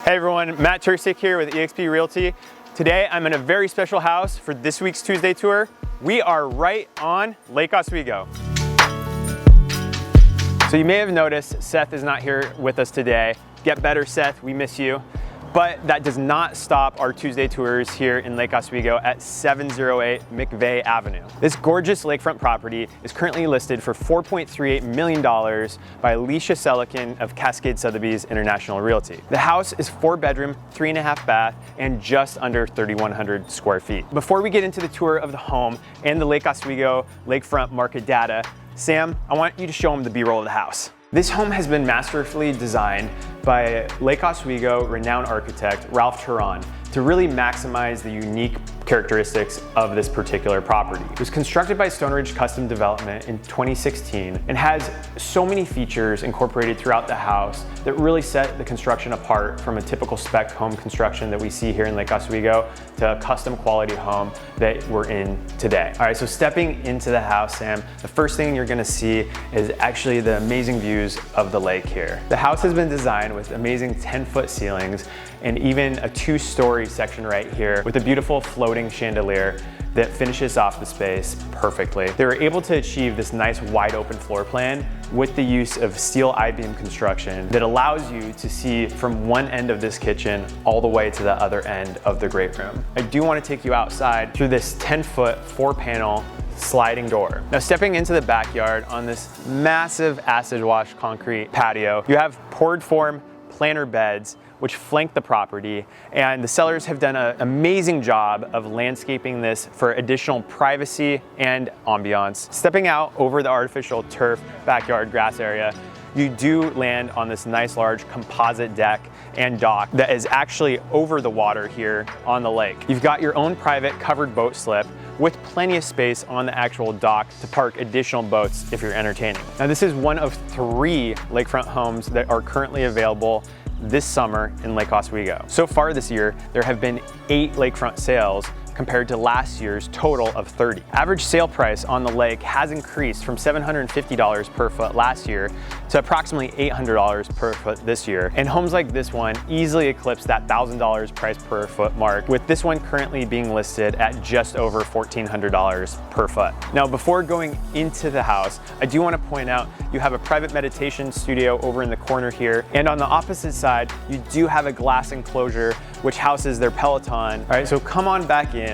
Hey everyone, Matt Tercek here with eXp Realty. Today I'm in a very special house for this week's Tuesday tour. We are right on Lake Oswego. So you may have noticed Seth is not here with us today. Get better, Seth, we miss you. But that does not stop our Tuesday tours here in Lake Oswego at 708 MCVEY Avenue. This gorgeous lakefront property is currently listed for $4.38 million by Alicia Selliken of Cascade Sotheby's International Realty. The house is 4-bedroom, 3.5 bath, and just under 3,100 square feet. Before we get into the tour of the home and the Lake Oswego lakefront market data, Sam, I want you to show them the B-roll of the house. This home has been masterfully designed by Lake Oswego renowned architect Ralph Cherman to really maximize the unique characteristics of this particular property. It was constructed by Stoneridge Custom Development in 2016 and has so many features incorporated throughout the house that really set the construction apart from a typical spec home construction that we see here in Lake Oswego to a custom quality home that we're in today. All right, so stepping into the house, Sam, the first thing you're gonna see is actually the amazing views of the lake here. The house has been designed with amazing 10-foot ceilings and even a 2-story section right here with a beautiful floating chandelier that finishes off the space perfectly. They were able to achieve this nice wide open floor plan with the use of steel I-beam construction that allows you to see from one end of this kitchen all the way to the other end of the great room. I do want to take you outside through this 10-foot 4-panel sliding door. Now stepping into the backyard on this massive acid wash concrete patio, you have poured form planter beds which flank the property, and the sellers have done an amazing job of landscaping this for additional privacy and ambiance. Stepping out over the artificial turf backyard grass area, you do land on this nice large composite deck and dock that is actually over the water here on the lake. You've got your own private covered boat slip with plenty of space on the actual dock to park additional boats if you're entertaining. Now this is one of 3 lakefront homes that are currently available this summer in Lake Oswego. So far this year, there have been 8 lakefront sales compared to last year's total of 30. Average sale price on the lake has increased from $750 per foot last year to approximately $800 per foot this year. And homes like this one easily eclipse that $1,000 price per foot mark, with this one currently being listed at just over $1,400 per foot. Now, before going into the house, I do want to point out you have a private meditation studio over in the corner here. And on the opposite side, you do have a glass enclosure which houses their Peloton. All right, so come on back in.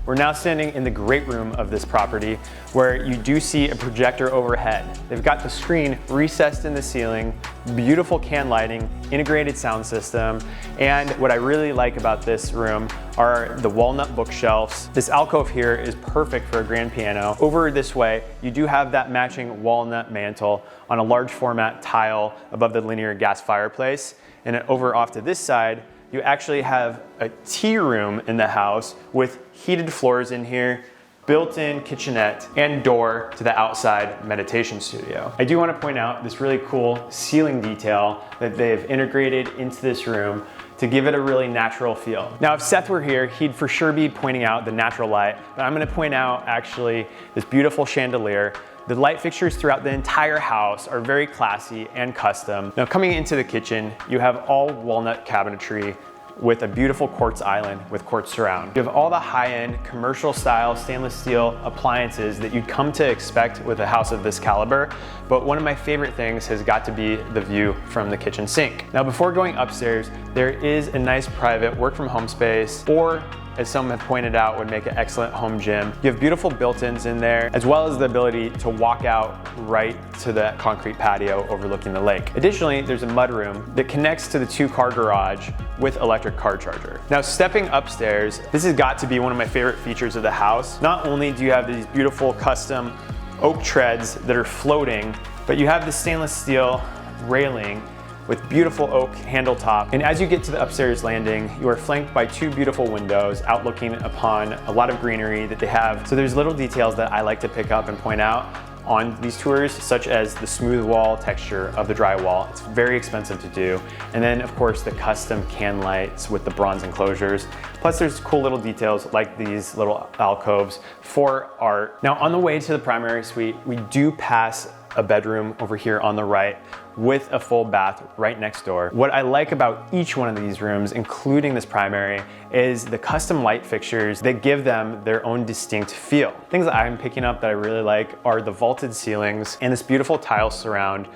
We're now standing in the great room of this property where you do see a projector overhead. They've got the screen recessed in the ceiling, beautiful can lighting, integrated sound system, and what I really like about this room are the walnut bookshelves. This alcove here is perfect for a grand piano. Over this way, you do have that matching walnut mantle on a large format tile above the linear gas fireplace. And over off to this side, you actually have a tea room in the house with heated floors in here, built-in kitchenette, and door to the outside meditation studio. I do want to point out this really cool ceiling detail that they've integrated into this room to give it a really natural feel. Now, if Seth were here, he'd for sure be pointing out the natural light, but I'm going to point out actually this beautiful chandelier. The light fixtures throughout the entire house are very classy and custom. Now coming into the kitchen, you have all walnut cabinetry with a beautiful quartz island with quartz surround. You have all the high-end commercial style stainless steel appliances that you'd come to expect with a house of this caliber, but one of my favorite things has got to be the view from the kitchen sink. Now before going upstairs, there is a nice private work from home space, or as some have pointed out, would make an excellent home gym. You have beautiful built-ins in there, as well as the ability to walk out right to the concrete patio overlooking the lake. Additionally, there's a mudroom that connects to the 2-car garage with electric car charger. Now stepping upstairs, this has got to be one of my favorite features of the house. Not only do you have these beautiful custom oak treads that are floating, but you have the stainless steel railing with beautiful oak handle top. And as you get to the upstairs landing, you are flanked by 2 beautiful windows outlooking upon a lot of greenery that they have. So there's little details that I like to pick up and point out on these tours, such as the smooth wall texture of the drywall. It's very expensive to do. And then of course the custom can lights with the bronze enclosures. Plus there's cool little details like these little alcoves for art. Now on the way to the primary suite, we do pass a bedroom over here on the right with a full bath right next door. What I like about each one of these rooms, including this primary, is the custom light fixtures that give them their own distinct feel. Things that I'm picking up that I really like are the vaulted ceilings and this beautiful tile surround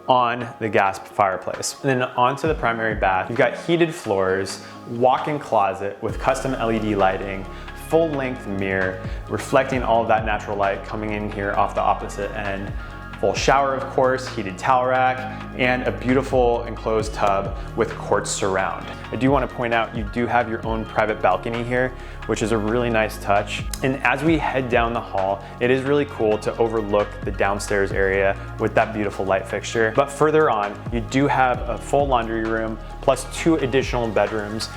on the gas fireplace. And then onto the primary bath, you've got heated floors, walk-in closet with custom LED lighting, full-length mirror, reflecting all of that natural light coming in here off the opposite end. Full shower, of course, heated towel rack, and a beautiful enclosed tub with quartz surround. I do want to point out you do have your own private balcony here, which is a really nice touch. And as we head down the hall, it is really cool to overlook the downstairs area with that beautiful light fixture. But further on, you do have a full laundry room plus 2 additional bedrooms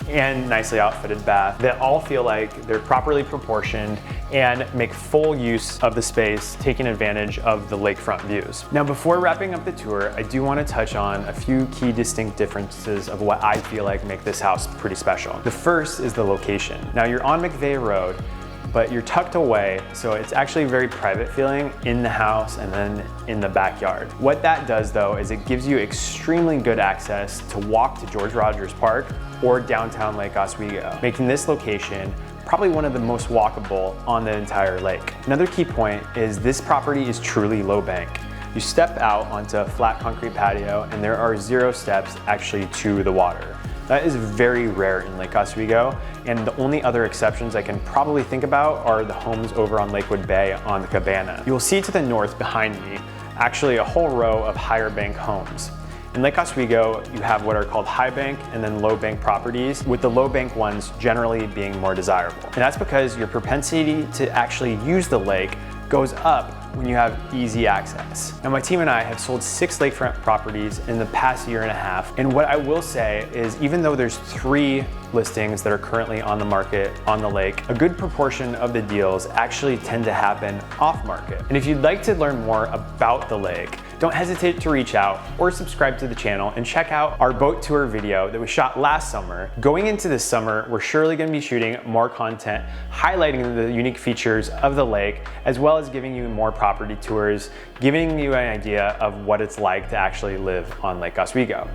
and nicely outfitted bath that all feel like they're properly proportioned and make full use of the space, taking advantage of the lakefront views. Now, before wrapping up the tour, I do want to touch on a few key distinct differences of what I feel like make this house pretty special. The first is the location. Now, you're on MCVEY Road, but you're tucked away, so it's actually very private feeling in the house and then in the backyard. What that does though is it gives you extremely good access to walk to George Rogers Park or downtown Lake Oswego, making this location probably one of the most walkable on the entire lake. Another key point is this property is truly low bank. You step out onto a flat concrete patio and there are 0 steps actually to the water. That is very rare in Lake Oswego, and the only other exceptions I can probably think about are the homes over on Lakewood Bay on the Cabana. You will see to the north behind me actually a whole row of higher bank homes. In Lake Oswego, you have what are called high bank and then low bank properties, with the low bank ones generally being more desirable. And that's because your propensity to actually use the lake goes up when you have easy access. Now, my team and I have sold 6 lakefront properties in the past year and a half. And what I will say is, even though there's 3 listings that are currently on the market on the lake, a good proportion of the deals actually tend to happen off market. And if you'd like to learn more about the lake, don't hesitate to reach out or subscribe to the channel and check out our boat tour video that we shot last summer. Going into this summer, we're surely going to be shooting more content highlighting the unique features of the lake, as well as giving you more property tours, giving you an idea of what it's like to actually live on Lake Oswego.